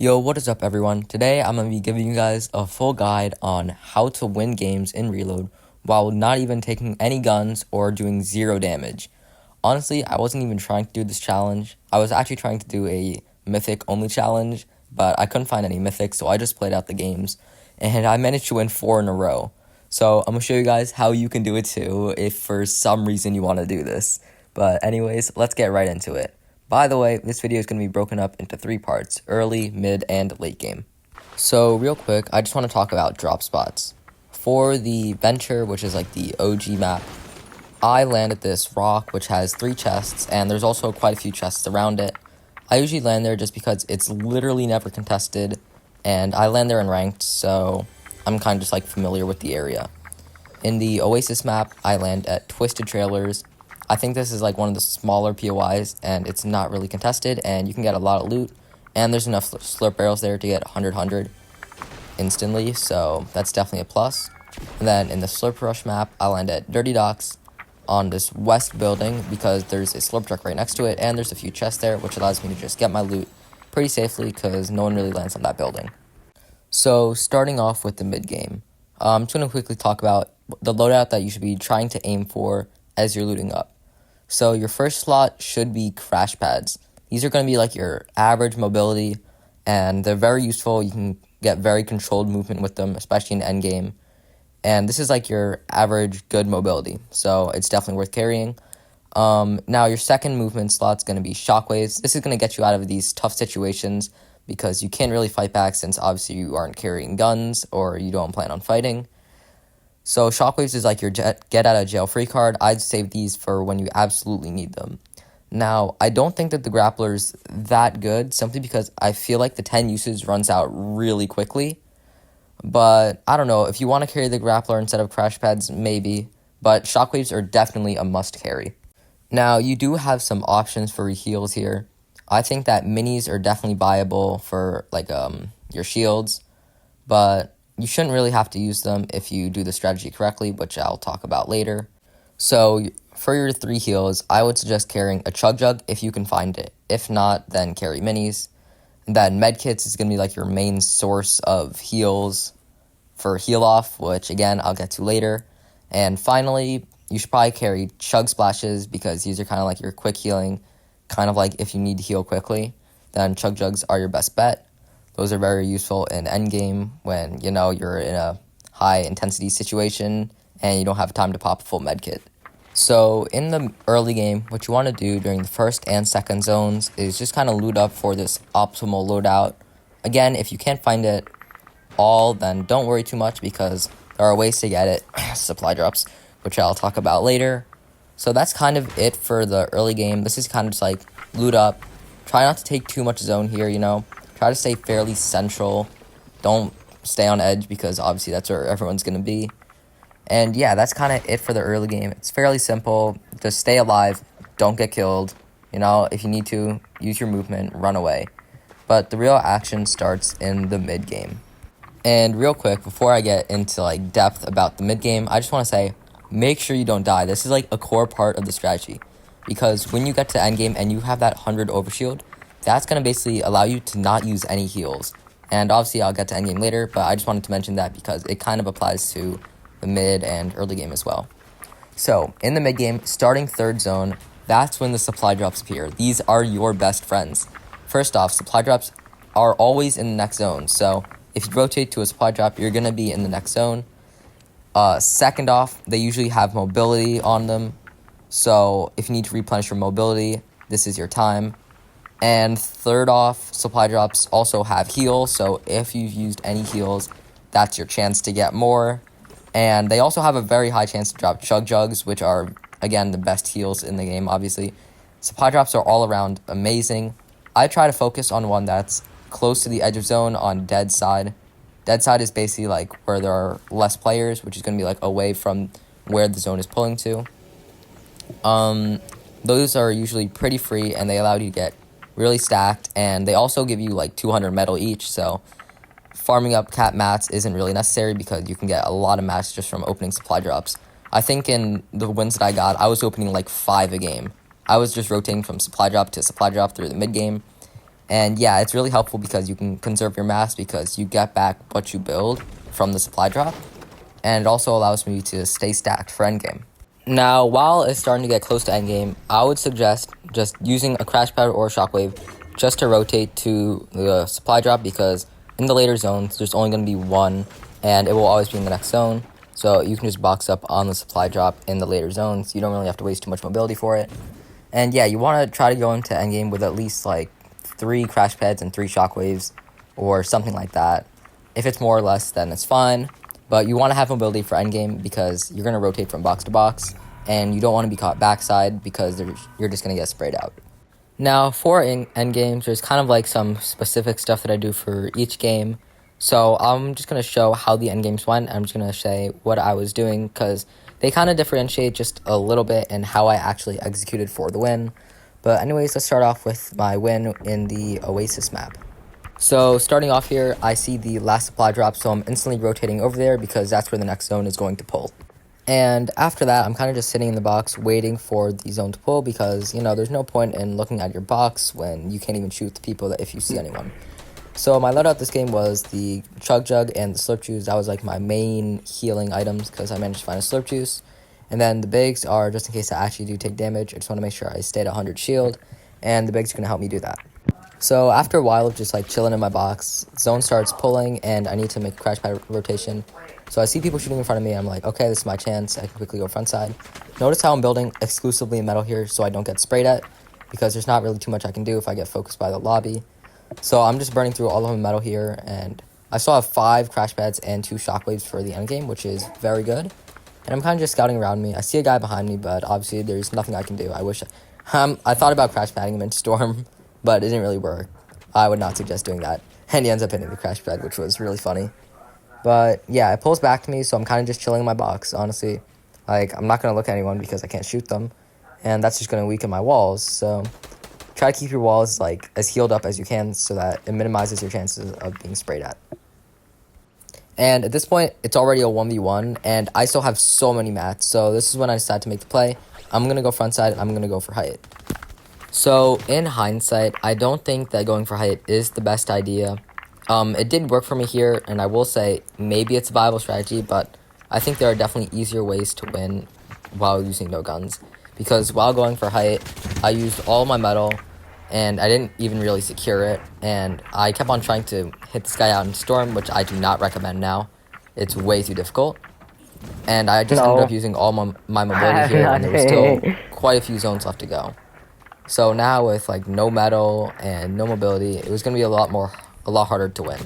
Yo, what is up everyone? Today I'm going to be giving you guys a full guide on how to win games in Reload while not even taking any guns or doing zero damage. Honestly, I wasn't even trying to do this challenge. I was actually trying to do a mythic only challenge, but I couldn't find any mythics, so I just played out the games, and I managed to win 4 in a row. So I'm going to show you guys how you can do it too if for some reason you want to do this. But anyways, let's get right into it. By the way, this video is going to be broken up into 3 parts, early, mid, and late game. So real quick, I just want to talk about drop spots. For the Venture, which is like the OG map, I landed this rock, which has 3 chests, and there's also quite a few chests around it. I usually land there just because it's literally never contested, and I land there in ranked, so I'm kind of just like familiar with the area. In the Oasis map, I land at Twisted Trailers. I think this is like one of the smaller POIs, and it's not really contested, and you can get a lot of loot, and there's enough slurp barrels there to get 100 instantly, so that's definitely a plus. And then in the Slurp Rush map, I land at Dirty Docks on this west building because there's a slurp truck right next to it, and there's a few chests there, which allows me to just get my loot pretty safely because no one really lands on that building. So starting off with the mid game, I'm just going to quickly talk about the loadout that you should be trying to aim for as you're looting up. So your first slot should be crash pads. These are going to be like your average mobility, and they're very useful. You can get very controlled movement with them, especially in endgame. And this is like your average good mobility, so it's definitely worth carrying. Now your second movement slot's going to be shockwaves. This is going to get you out of these tough situations because you can't really fight back since obviously you aren't carrying guns or you don't plan on fighting. So shockwaves is like your get out of jail free card. I'd save these for when you absolutely need them. Now, I don't think that the grappler's that good simply because I feel like the 10 usage runs out really quickly. But I don't know, if you want to carry the grappler instead of crash pads, maybe. But shockwaves are definitely a must carry. Now, you do have some options for heals here. I think that minis are definitely viable for like your shields, but you shouldn't really have to use them if you do the strategy correctly, which I'll talk about later. So for your 3 heals, I would suggest carrying a Chug Jug if you can find it. If not, then carry minis. And then medkits is going to be like your main source of heals for heal off, which again, I'll get to later. And finally, you should probably carry Chug Splashes because these are kind of like your quick healing, kind of like if you need to heal quickly, then Chug Jugs are your best bet. Those are very useful in endgame when, you know, you're in a high-intensity situation and you don't have time to pop a full medkit. So in the early game, what you want to do during the first and second zones is just kind of loot up for this optimal loadout. Again, if you can't find it all, then don't worry too much because there are ways to get it, supply drops, which I'll talk about later. So that's kind of it for the early game. This is kind of just like loot up. Try not to take too much zone here, you know. Try to stay fairly central. Don't stay on edge because obviously that's where everyone's going to be. And yeah, that's kind of it for the early game. It's fairly simple. Just stay alive. Don't get killed. You know, if you need to, use your movement, run away. But the real action starts in the mid game. And real quick, before I get into like depth about the mid game, I just want to say, make sure you don't die. This is like a core part of the strategy. Because when you get to end game and you have that 100 overshield, that's going to basically allow you to not use any heals. And obviously I'll get to endgame later, but I just wanted to mention that because it kind of applies to the mid and early game as well. So, in the mid game, starting third zone, that's when the supply drops appear. These are your best friends. First off, supply drops are always in the next zone. So, if you rotate to a supply drop, you're going to be in the next zone. Second off, they usually have mobility on them. So, if you need to replenish your mobility, this is your time. And third off, supply drops also have heal, so if you've used any heals, that's your chance to get more. And they also have a very high chance to drop Chug Jugs, which are, again, the best heals in the game, obviously. Supply drops are all around amazing. I try to focus on one that's close to the edge of zone on dead side. Dead side is basically like where there are less players, which is going to be like away from where the zone is pulling to. Those are usually pretty free, and they allow you to get really stacked, and they also give you like 200 metal each, so farming up cap mats isn't really necessary because you can get a lot of mats just from opening supply drops. I think in the wins that I got, I was opening like 5 a game. I was just rotating from supply drop to supply drop through the mid game, And yeah, it's really helpful because you can conserve your mass because you get back what you build from the supply drop. And it also allows me to stay stacked for endgame. Now, while it's starting to get close to endgame, I would suggest just using a crash pad or a shockwave just to rotate to the supply drop, because in the later zones, there's only going to be one, and it will always be in the next zone. So you can just box up on the supply drop in the later zones. You don't really have to waste too much mobility for it. And yeah, you want to try to go into endgame with at least like 3 crash pads and 3 shockwaves or something like that. If it's more or less, then it's fine. But you want to have mobility for endgame because you're going to rotate from box to box, and you don't want to be caught backside because you're just going to get sprayed out. Now, for endgames, there's kind of like some specific stuff that I do for each game. So I'm just going to show how the endgames went. I'm just going to say what I was doing because they kind of differentiate just a little bit in how I actually executed for the win. But anyways, let's start off with my win in the Oasis map. So starting off here, I see the last supply drop, so I'm instantly rotating over there because that's where the next zone is going to pull. And after that, I'm kind of just sitting in the box waiting for the zone to pull because, you know, there's no point in looking at your box when you can't even shoot the people that if you see anyone. So my loadout this game was the Chug Jug and the Slurp Juice. That was like my main healing items because I managed to find a Slurp Juice. And then the Bigs are just in case I actually do take damage. I just want to make sure I stay at 100 shield, and the Bigs are going to help me do that. So after a while of just like chilling in my box, zone starts pulling and I need to make crash pad rotation. So I see people shooting in front of me. I'm like, okay, this is my chance. I can quickly go front side. Notice how I'm building exclusively in metal here so I don't get sprayed at, because there's not really too much I can do if I get focused by the lobby. So I'm just burning through all of my metal here, and I still have 5 crash pads and 2 shockwaves for the end game, which is very good. And I'm kind of just scouting around me. I see a guy behind me, but obviously there's nothing I can do. I thought about crash padding him into Storm, but it didn't really work. I would not suggest doing that. And he ends up hitting the crash pad, which was really funny. But yeah, it pulls back to me, so I'm kind of just chilling in my box, honestly. Like, I'm not going to look at anyone because I can't shoot them, and that's just going to weaken my walls. So try to keep your walls like as healed up as you can so that it minimizes your chances of being sprayed at. And at this point, it's already a 1v1, and I still have so many mats, so this is when I decide to make the play. I'm going to go front side, I'm going to go for height. So, in hindsight, I don't think that going for height is the best idea. It did work for me here, and I will say maybe it's a viable strategy, but I think there are definitely easier ways to win while using no guns. Because while going for height, I used all my metal, and I didn't even really secure it, and I kept on trying to hit this guy out in Storm, which I do not recommend now. It's way too difficult. And I just ended up using all my mobility here, and there was still quite a few zones left to go. So now with like no metal and no mobility, it was going to be a lot harder to win.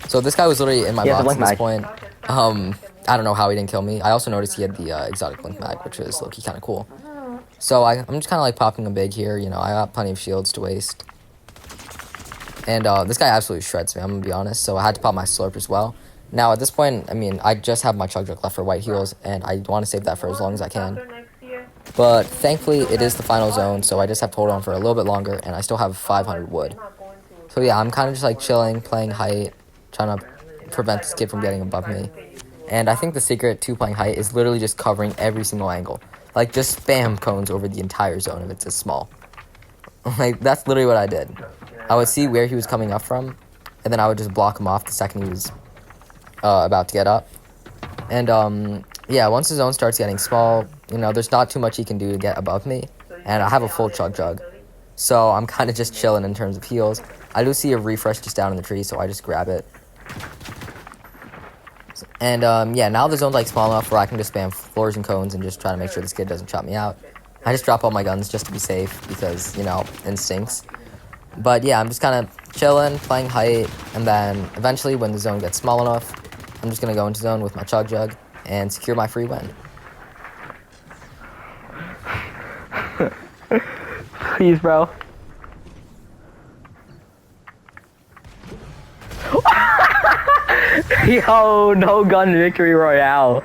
So this guy was literally in my box at this point. I don't know how he didn't kill me. I also noticed he had the exotic blink mag, which was low-key kind of cool. So I'm just kind of like popping a big here. You know, I got plenty of shields to waste. And this guy absolutely shreds me, I'm going to be honest. So I had to pop my slurp as well. Now at this point, I mean, I just have my Chug Jug left for white heals, and I want to save that for as long as I can. But thankfully, it is the final zone, so I just have to hold on for a little bit longer, and I still have 500 wood. So yeah, I'm kind of just like chilling, playing height, trying to prevent this kid from getting above me. And I think the secret to playing height is literally just covering every single angle. Like, just spam cones over the entire zone if it's this small. Like, that's literally what I did. I would see where he was coming up from, and then I would just block him off the second he was about to get up. And yeah, once the zone starts getting small, you know, there's not too much he can do to get above me, and I have a full Chug Jug. So I'm kind of just chilling in terms of heals. I do see a refresh just down in the tree, so I just grab it. And yeah, now the zone's like small enough where I can just spam floors and cones and just try to make sure this kid doesn't chop me out. I just drop all my guns just to be safe because, you know, instincts. But yeah, I'm just kind of chilling, playing height, and then eventually when the zone gets small enough, I'm just going to go into zone with my Chug Jug and secure my free win. Please, bro. Yo, no gun victory royale.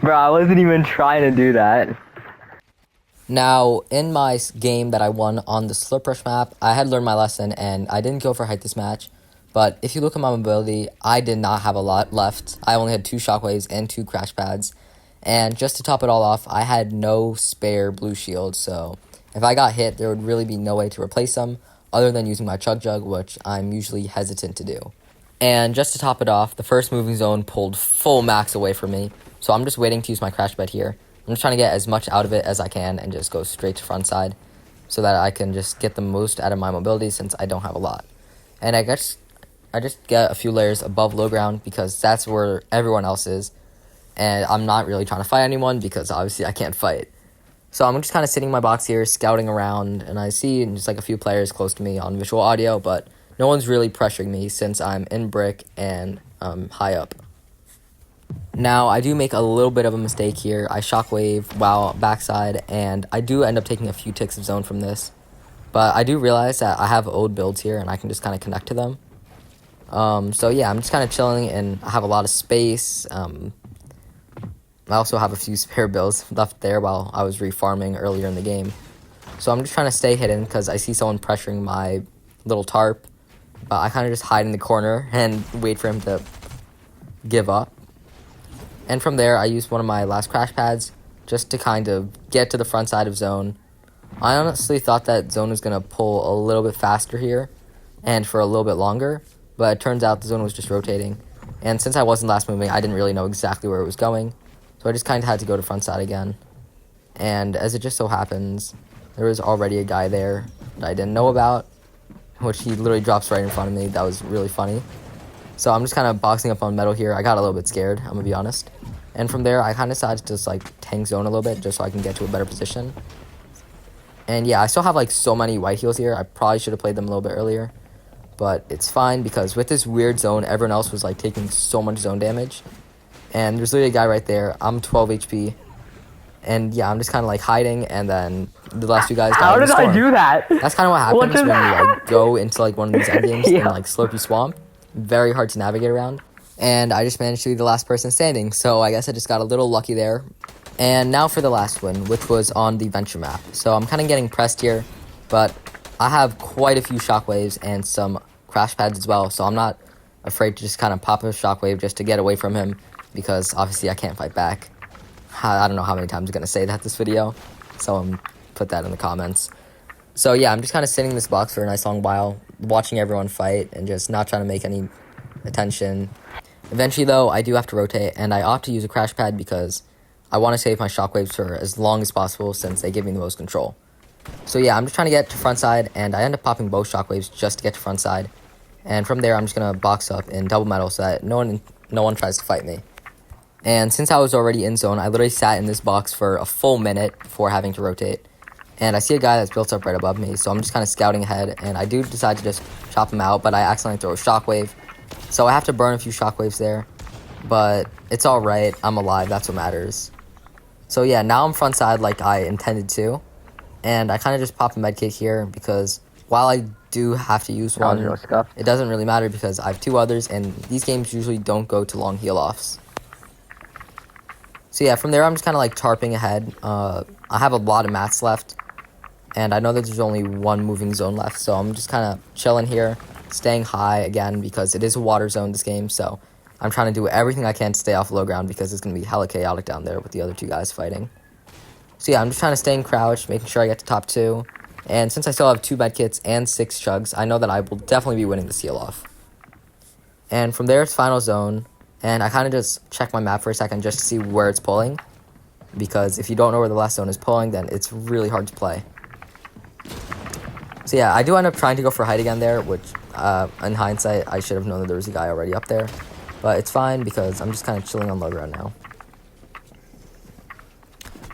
Bro, I wasn't even trying to do that. Now, in my game that I won on the Slurp Rush map, I had learned my lesson, and I didn't go for height this match. But if you look at my mobility, I did not have a lot left. I only had 2 shockwaves and 2 crash pads. And just to top it all off, I had no spare blue shield, so If I got hit, there would really be no way to replace them other than using my Chug Jug, which I'm usually hesitant to do. And just to top it off, the first moving zone pulled full max away from me, so I'm just waiting to use my crash pad here. I'm just trying to get as much out of it as I can and just go straight to front side so that I can just get the most out of my mobility since I don't have a lot. And I just get a few layers above low ground because that's where everyone else is. And I'm not really trying to fight anyone because obviously I can't fight. So I'm just kind of sitting in my box here, scouting around, and I see just like a few players close to me on visual audio, but no one's really pressuring me since I'm in brick and high up. Now, I do make a little bit of a mistake here. I shockwave while backside, and I do end up taking a few ticks of zone from this. But I do realize that I have old builds here, and I can just kind of connect to them. So yeah, I'm just kind of chilling, and I have a lot of space. I also have a few spare builds left there while I was refarming earlier in the game. So I'm just trying to stay hidden because I see someone pressuring my little tarp. But I kind of just hide in the corner and wait for him to give up. And from there, I use one of my last crash pads just to kind of get to the front side of zone. I honestly thought that zone was going to pull a little bit faster here and for a little bit longer, but it turns out the zone was just rotating. And since I wasn't last moving, I didn't really know exactly where it was going, so I just kind of had to go to front side again. And as it just so happens, there was already a guy there that I didn't know about, which he literally drops right in front of me. That was really funny. So I'm just kind of boxing up on metal here. I got a little bit scared, I'm going to be honest. And from there, I kind of decided to just like tank zone a little bit just so I can get to a better position. And yeah, I still have like so many white heals here. I probably should have played them a little bit earlier. But it's fine because with this weird zone, everyone else was like taking so much zone damage. And there's literally a guy right there. I'm 12 HP. And yeah, I'm just kind of like hiding, and then the last two guys died. How did I do that? That's kind of what happens when you like go into like one of these endgames in like Slurpy Swamp. Very hard to navigate around. And I just managed to be the last person standing, so I guess I just got a little lucky there. And now for the last one, which was on the Venture map. So I'm kind of getting pressed here, but I have quite a few shockwaves and some crash pads as well, so I'm not afraid to just kind of pop a shockwave just to get away from him, because obviously I can't fight back. I don't know how many times I'm going to say that this video, so put that in the comments. So yeah, I'm just kind of sitting in this box for a nice long while, watching everyone fight and just not trying to make any attention. Eventually though, I do have to rotate, and I opt to use a crash pad because I want to save my shockwaves for as long as possible since they give me the most control. So yeah, I'm just trying to get to front side, and I end up popping both shockwaves just to get to front side. And from there, I'm just going to box up in double metal so that no one tries to fight me. And since I was already in zone, I literally sat in this box for a full minute before having to rotate. And I see a guy that's built up right above me, so I'm just kind of scouting ahead, and I do decide to just chop him out, but I accidentally throw a shockwave. So I have to burn a few shockwaves there, but it's alright, I'm alive, that's what matters. So yeah, now I'm front side like I intended to, and I kind of just pop a medkit here because while I do have to use one, it doesn't really matter because I have two others, and these games usually don't go to long heal-offs. So yeah, from there I'm just kind of like tarping ahead. I have a lot of mats left, and I know that there's only one moving zone left, so I'm just kind of chilling here, staying high again because it is a water zone this game, so I'm trying to do everything I can to stay off low ground because it's going to be hella chaotic down there with the other two guys fighting. So yeah, I'm just trying to stay in crouch, making sure I get to top 2, and since I still have 2 medkits and 6 chugs, I know that I will definitely be winning this heal-off. And from there it's final zone, and I kind of just check my map for a second just to see where it's pulling, because if you don't know where the last zone is pulling, then it's really hard to play. So yeah, I do end up trying to go for height again there, which in hindsight, I should have known that there was a guy already up there. But it's fine because I'm just kind of chilling on low ground now.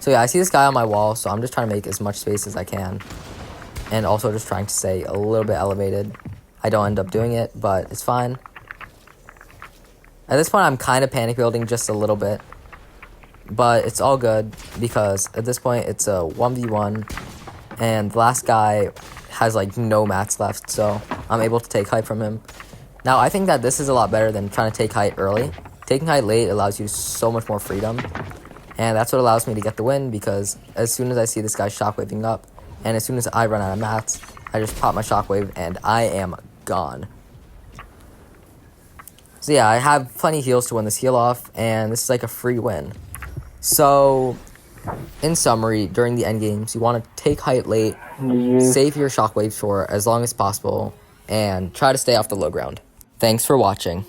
So yeah, I see this guy on my wall, so I'm just trying to make as much space as I can. And also just trying to stay a little bit elevated. I don't end up doing it, but it's fine. At this point, I'm kind of panic building just a little bit. But it's all good because at this point, it's a 1v1. And the last guy has like no mats left, so I'm able to take height from him. Now, I think that this is a lot better than trying to take height early. Taking height late allows you so much more freedom. And that's what allows me to get the win because as soon as I see this guy shockwaving up, and as soon as I run out of mats, I just pop my shockwave and I am gone. So yeah, I have plenty of heals to win this heal off, and this is like a free win. So In summary, during the end games, you want to take height late, save your shockwaves for as long as possible, and try to stay off the low ground. Thanks for watching.